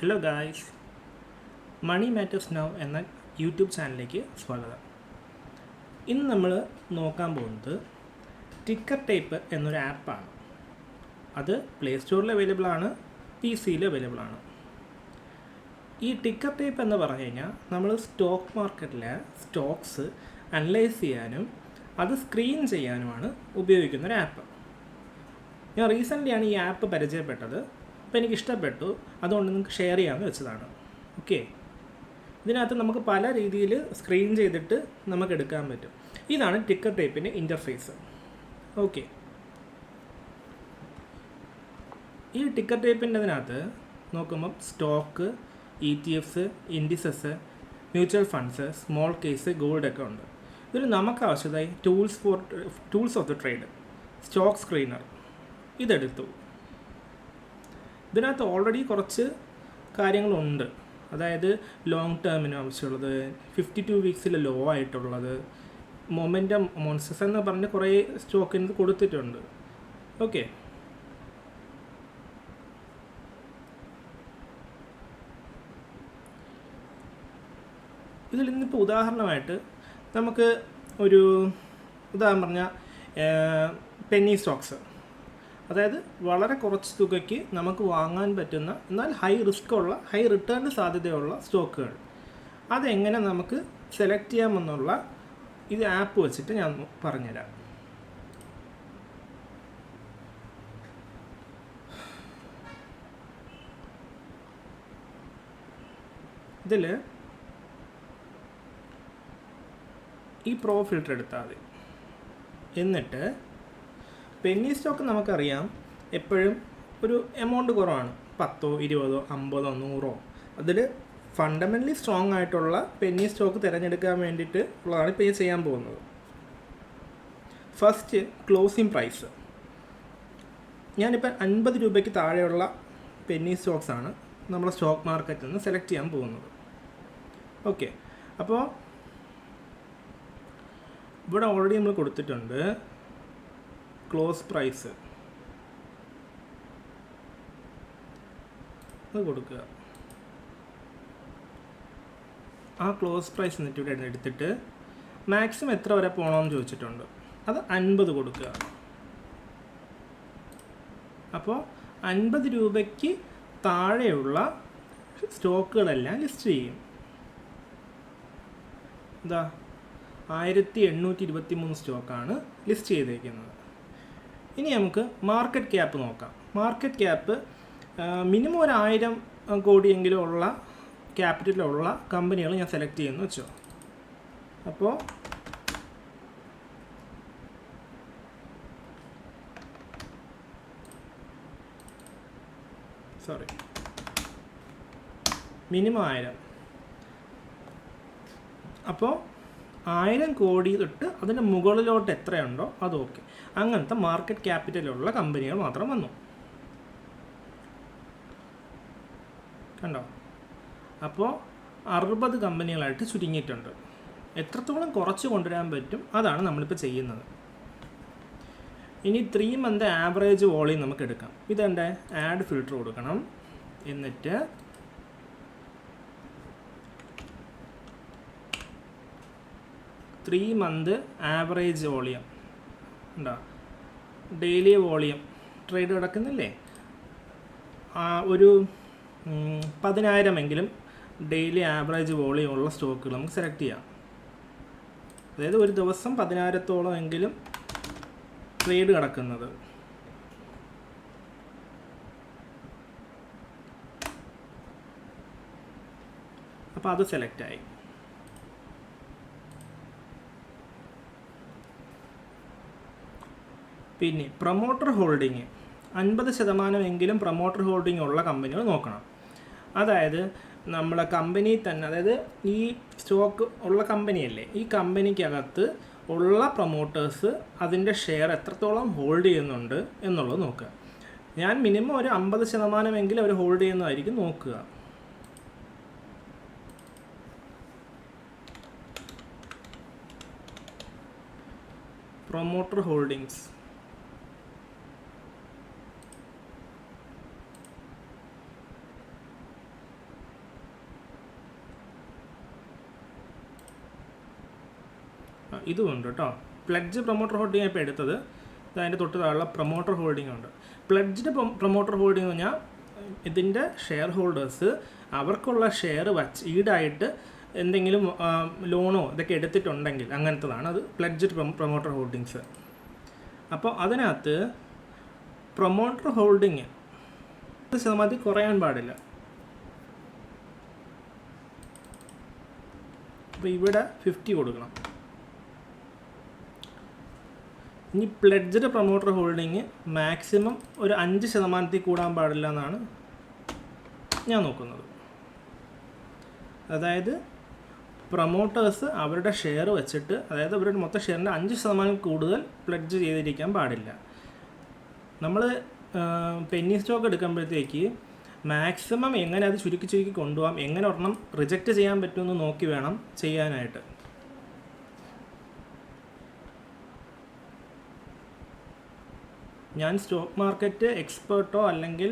Hello guys, money matters now എന്ന YouTube ചാനലിലേക്ക് സ്വാഗതം. ഇന്ന് നമ്മൾ നോക്കാൻ പോകുന്നത് ടിക്കർ ടേപ്പ് എന്നൊരു ആപ്പാണ്. അത് പ്ലേ സ്റ്റോറിൽ അവൈലബിൾ ആണ്, PC-യിൽ അവൈലബിൾ ആണ്. ഈ ടിക്കർ ടേപ്പ് എന്ന് പറഞ്ഞു കഴിഞ്ഞാൽ നമ്മൾ സ്റ്റോക്ക് മാർക്കറ്റിലെ സ്റ്റോക്സ് അനലൈസ് ചെയ്യാനും അത് സ്ക്രീൻ ചെയ്യാനുമാണ് ഉപയോഗിക്കുന്നൊരു ആപ്പ്. ഞാൻ റീസെൻ്റ്ലിയാണ് ഈ ആപ്പ് പരിചയപ്പെട്ടത്. അപ്പോൾ എനിക്ക് ഇഷ്ടപ്പെട്ടു, അതുകൊണ്ട് നിങ്ങൾക്ക് ഷെയർ ചെയ്യാമെന്ന് വെച്ചതാണ്. ഓക്കെ, ഇതിനകത്ത് നമുക്ക് പല രീതിയിൽ സ്ക്രീൻ ചെയ്തിട്ട് നമുക്ക് എടുക്കാൻ പറ്റും. ഇതാണ് ടിക്കർ ടേപ്പിൻ്റെ ഇൻ്റർഫേസ്. ഓക്കെ, ഈ ടിക്കർ ടേപ്പിൻ്റെ അതിനകത്ത് നോക്കുമ്പം stock, ETFs, indices, mutual funds, small case, gold ഒക്കെ ഉണ്ട്. ഇതിൽ നമുക്ക് ആവശ്യമായി tools of the trade, stock screener ഇതെടുത്തു. ഇതിനകത്ത് ഓൾറെഡി കുറച്ച് കാര്യങ്ങളുണ്ട്. അതായത് ലോങ് ടേമിന് ആവശ്യമുള്ളത്, 52 വീക്സിൽ ലോ ആയിട്ടുള്ളത്, മൊമെൻറ്റം മോൺസസ് എന്ന് പറഞ്ഞ് കുറേ സ്റ്റോക്കിന് കൊടുത്തിട്ടുണ്ട്. ഓക്കെ, ഇതിൽ നിന്നിപ്പോൾ ഉദാഹരണമായിട്ട് നമുക്ക് ഒരു ഉദാഹരണം പറഞ്ഞാൽ പെന്നി സ്റ്റോക്സ്, അതായത് വളരെ കുറച്ച് തുകയ്ക്ക് നമുക്ക് വാങ്ങാൻ പറ്റുന്ന എന്നാൽ ഹൈ റിസ്ക് ഉള്ള ഹൈ റിട്ടേൺ സാധ്യതയുള്ള സ്റ്റോക്കുകൾ, അതെങ്ങനെ നമുക്ക് സെലക്ട് ചെയ്യാമെന്നുള്ള ഇത് ആപ്പ് വെച്ചിട്ട് ഞാൻ പറഞ്ഞുതരാം. ഇതിൽ ഈ പ്രോ ഫിൽറ്റർ എടുത്താൽ മതി. എന്നിട്ട് പെന്നി സ്റ്റോക്ക് നമുക്കറിയാം എപ്പോഴും ഒരു എമൗണ്ട് കുറവാണ്, 10, 20, 50, 100. അതിൽ ഫണ്ടമെൻ്റലി സ്ട്രോങ് ആയിട്ടുള്ള പെന്നി സ്റ്റോക്ക് തിരഞ്ഞെടുക്കാൻ വേണ്ടിയിട്ട് ഉള്ളതാണ് ഇപ്പോൾ ചെയ്യാൻ പോകുന്നത്. First closing price. ഞാനിപ്പോൾ 50 രൂപയ്ക്ക് താഴെയുള്ള പെന്നി സ്റ്റോക്സാണ് നമ്മുടെ സ്റ്റോക്ക് മാർക്കറ്റിൽ നിന്ന് സെലക്ട് ചെയ്യാൻ പോകുന്നത്. ഓക്കെ, അപ്പോൾ ഇവിടെ ഓൾറെഡി നമ്മൾ കൊടുത്തിട്ടുണ്ട് ക്ലോസ് പ്രൈസ്, അത് കൊടുക്കുക. ആ ക്ലോസ് പ്രൈസ് എന്നിട്ട് ഇവിടെ എടുത്തിട്ട് മാക്സിമം എത്ര വരെ പോകണമെന്ന് ചോദിച്ചിട്ടുണ്ട്, അത് 50 കൊടുക്കുക. അപ്പോൾ 50 രൂപയ്ക്ക് താഴെയുള്ള സ്റ്റോക്കുകളെല്ലാം ലിസ്റ്റ് ചെയ്യും. എന്താ 1823 സ്റ്റോക്കാണ് ലിസ്റ്റ് ചെയ്തേക്കുന്നത്. ഇനി നമുക്ക് മാർക്കറ്റ് ക്യാപ്പ് നോക്കാം. മാർക്കറ്റ് ക്യാപ്പ് മിനിമം 1000 കോടിയെങ്കിലും ഉള്ള ക്യാപിറ്റലുള്ള കമ്പനികൾ ഞാൻ സെലക്ട് ചെയ്യുന്നു വെച്ചോ. അപ്പോൾ മിനിമം 1000. അപ്പോൾ 1000 കോടി തൊട്ട് അതിൻ്റെ മുകളിലോട്ട് എത്രയുണ്ടോ അത് ഓക്കെ. അങ്ങനത്തെ മാർക്കറ്റ് ക്യാപിറ്റലുള്ള കമ്പനികൾ മാത്രം വന്നു. കണ്ടോ? അപ്പോൾ 60 കമ്പനികളായിട്ട് ചുരുങ്ങിയിട്ടുണ്ട്. എത്രത്തോളം കുറച്ച് കൊണ്ടുവരാൻ പറ്റും അതാണ് നമ്മളിപ്പോൾ ചെയ്യുന്നത്. ഇനി 3 മന്ത് ആവറേജ് വോളിയം നമുക്ക് എടുക്കാം. ഇതെൻ്റെ ആഡ് ഫിൽറ്റർ കൊടുക്കണം. എന്നിട്ട് ത്രീ മന്ത് ആവറേജ് വോളിയം ഉണ്ടോ, ഡെയിലി വോളിയം ട്രേഡ് കിടക്കുന്നില്ലേ, ഒരു 10,000 ഡെയിലി ആവറേജ് വോളിയം ഉള്ള സ്റ്റോക്കുകൾ നമുക്ക് സെലക്ട് ചെയ്യാം. അതായത് ഒരു ദിവസം 10,000-ഓളം ട്രേഡ് കിടക്കുന്നത്. അപ്പോൾ അത് സെലക്റ്റായി. പിന്നെ പ്രൊമോട്ടർ ഹോൾഡിങ് 50% പ്രൊമോട്ടർ ഹോൾഡിംഗ് ഉള്ള കമ്പനികൾ നോക്കണം. അതായത് നമ്മളെ കമ്പനി തന്നെ, അതായത് ഈ സ്റ്റോക്ക് ഉള്ള കമ്പനിയല്ലേ, ഈ കമ്പനിക്കകത്ത് ഉള്ള പ്രൊമോട്ടേഴ്സ് അതിൻ്റെ ഷെയർ എത്രത്തോളം ഹോൾഡ് ചെയ്യുന്നുണ്ട് എന്നുള്ളത് നോക്കുക. ഞാൻ മിനിമം ഒരു 50% അവർ ഹോൾഡ് ചെയ്യുന്നതായിരിക്കും നോക്കുക. പ്രൊമോട്ടർ ഹോൾഡിങ്സ് ഇതുമുണ്ട് കേട്ടോ. പ്ലഡ്ജ് പ്രൊമോട്ടർ ഹോൾഡിംഗ് ഇപ്പോൾ എടുത്തത്. അതിൻ്റെ തൊട്ട് താഴെ പ്രൊമോട്ടർ ഹോൾഡിംഗ് ഉണ്ട്. പ്ലഡ്ജ്ഡ് പ്രൊമോട്ടർ ഹോൾഡിംഗ് എന്ന് പറഞ്ഞാൽ ഇതിൻ്റെ ഷെയർ ഹോൾഡേഴ്സ് അവർക്കുള്ള ഷെയർ വച്ച് ഈടായിട്ട് എന്തെങ്കിലും ലോണോ ഇതൊക്കെ എടുത്തിട്ടുണ്ടെങ്കിൽ അങ്ങനത്തതാണ് അത് പ്ലഡ്ജ്ഡ് പ്രൊമോട്ടർ ഹോൾഡിങ്സ്. അപ്പോൾ അതിനകത്ത് പ്രൊമോട്ടർ ഹോൾഡിങ് 10% കുറയാൻ പാടില്ല. അപ്പോൾ ഇവിടെ 50 കൊടുക്കണം. ഇനി പ്ലെഡ്ജ്ഡ് പ്രൊമോട്ടർ ഹോൾഡിങ് മാക്സിമം ഒരു 5% കൂടാൻ പാടില്ല എന്നാണ് ഞാൻ നോക്കുന്നത്. അതായത് പ്രൊമോട്ടേഴ്സ് അവരുടെ ഷെയർ വെച്ചിട്ട്, അതായത് അവരുടെ മൊത്തം ഷെയറിൻ്റെ 5% കൂടുതൽ പ്ലെഡ്ജ് ചെയ്തിരിക്കാൻ പാടില്ല. നമ്മൾ പെന്നി സ്റ്റോക്ക് എടുക്കുമ്പോഴത്തേക്ക് മാക്സിമം എങ്ങനെ അത് ചുരുക്കി കൊണ്ടുപോകാം, എങ്ങനെ ഒരെണ്ണം റിജക്റ്റ് ചെയ്യാൻ പറ്റുമെന്ന് നോക്കി വേണം ചെയ്യാനായിട്ട്. ഞാൻ സ്റ്റോക്ക് മാർക്കറ്റ് എക്സ്പേർട്ടോ അല്ലെങ്കിൽ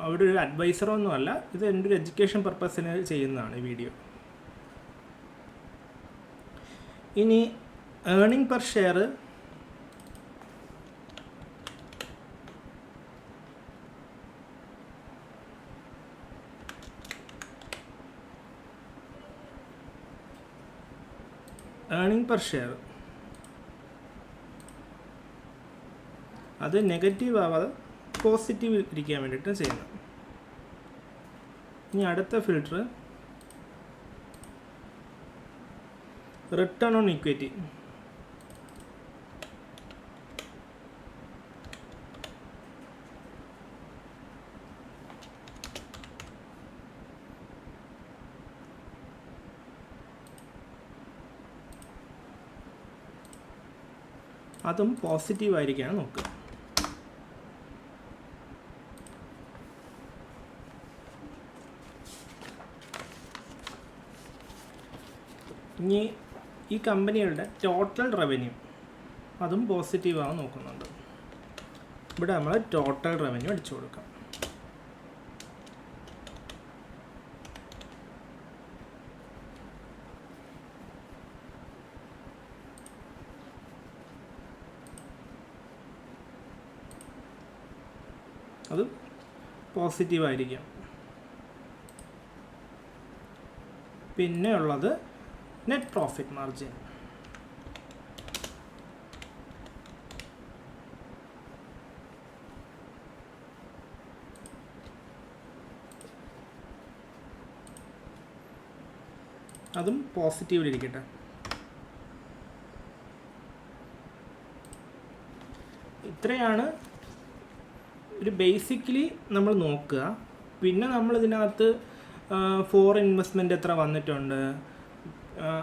അവിടെ ഒരു അഡ്വൈസറോ ഒന്നുമല്ല. ഇത് എൻ്റെ ഒരു എഡ്യൂക്കേഷൻ പർപ്പസിന് ചെയ്യുന്നതാണ് ഈ വീഡിയോ. ഇനി ഏർണിംഗ് പെർ ഷെയർ അത് നെഗറ്റീവ് ആവാതെ പോസിറ്റീവ് ഇരിക്കാൻ വേണ്ടിയിട്ട് ചെയ്യുന്നത്. ഇനി അടുത്ത ഫിൽട്ടർ റിട്ടേൺ ഓൺ ഇക്വിറ്റി. അതും പോസിറ്റീവ് ആയിരിക്കാണ് നോക്കുക. ഇനി ഈ കമ്പനികളുടെ ടോട്ടൽ റവന്യൂ അതും പോസിറ്റീവാണ് നോക്കുന്നുണ്ട്. ഇവിടെ നമ്മൾ ടോട്ടൽ റവന്യൂ അടിച്ചു കൊടുക്കാം. അത് പോസിറ്റീവായിരിക്കാം. പിന്നെ ഉള്ളത് നെറ്റ് പ്രോഫിറ്റ് മാർജിൻ. അതും പോസിറ്റീവിലിരിക്കട്ടെ. ഇത്രയാണ് ഒരു ബേസിക്കലി നമ്മൾ നോക്കുക. പിന്നെ നമ്മളിതിനകത്ത് ഫോറിൻ ഇൻവെസ്റ്റ്മെൻറ്റ് എത്ര വന്നിട്ടുണ്ട്,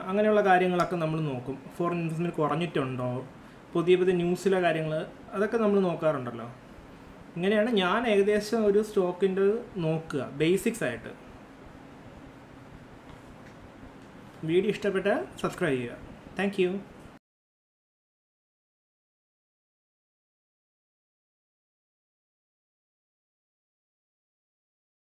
അങ്ങനെയുള്ള കാര്യങ്ങളൊക്കെ നമ്മൾ നോക്കും. ഫോറിൻ ഇൻവെസ്റ്റ്മെൻറ്റ് കുറഞ്ഞിട്ടുണ്ടോ, പുതിയ ന്യൂസിലെ കാര്യങ്ങൾ അതൊക്കെ നമ്മൾ നോക്കാറുണ്ടല്ലോ. ഇങ്ങനെയാണ് ഞാൻ ഏകദേശം ഒരു സ്റ്റോക്കിൻ്റെ നോക്കുക ബേസിക്സ് ആയിട്ട്. വീഡിയോ ഇഷ്ടപ്പെട്ടാൽ സബ്സ്ക്രൈബ് ചെയ്യുക. Thank you.